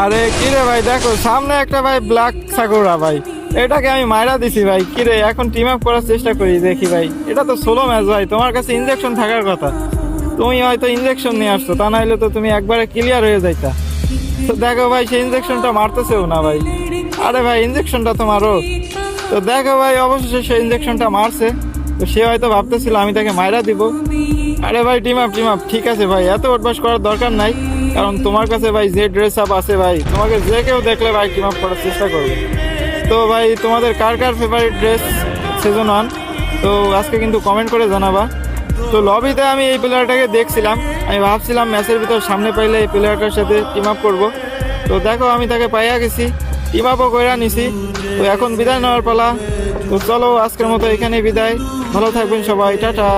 আরে কিরে ভাই, দেখো সামনে একটা ভাই ব্ল্যাক সাকুরা ভাই, এটাকে আমি মাইরা দিছি ভাই। কিরে এখন টিম আপ করার চেষ্টা করি, দেখি ভাই। এটা তো সোলো ম্যাচ ভাই, তোমার কাছে ইনজেকশন থাকার কথা। তুমি হয়তো ইনজেকশন নিয়ে আসছো, তা নাহলে তো তুমি একবারে ক্লিয়ার হয়ে যাইতা। তো দেখো ভাই, সেই ইনজেকশনটা মারতেছেও না ভাই। আরে ভাই ইনজেকশনটা তো মারো। তো দেখো ভাই, অবশেষে সে ইনজেকশনটা মারছে। তো সে হয়তো ভাবতেছিল আমি তাকে মাইরা দিব। আরে ভাই টিম আপ, টিম আপ, ঠিক আছে ভাই, এত অভ্যাস করার দরকার নাই। কারণ তোমার কাছে ভাই যে ড্রেস আপ আছে ভাই, তোমাকে যে কেউ দেখলে ভাই টিম আপ করার চেষ্টা করবে। তো ভাই তোমাদের কার কার ফেভারিট ড্রেস সেজন 1, তো আজকে কিন্তু কমেন্ট করে জানাবা। তো লবিতে আমি এই প্লেয়ারটাকে দেখছিলাম, আমি ভাবছিলাম ম্যাচের ভিতর সামনে পাইলে এই প্লেয়ারটার সাথে টিম আপ করবো। তো দেখো আমি তাকে পাইয়া গেছি, টিম আপও কইরা নিছি। তো এখন বিদায় নেওয়ার পালা। তো চলো আজকের মতো এখানেই বিদায়। ভালো থাকবেন সবাই, টাটা।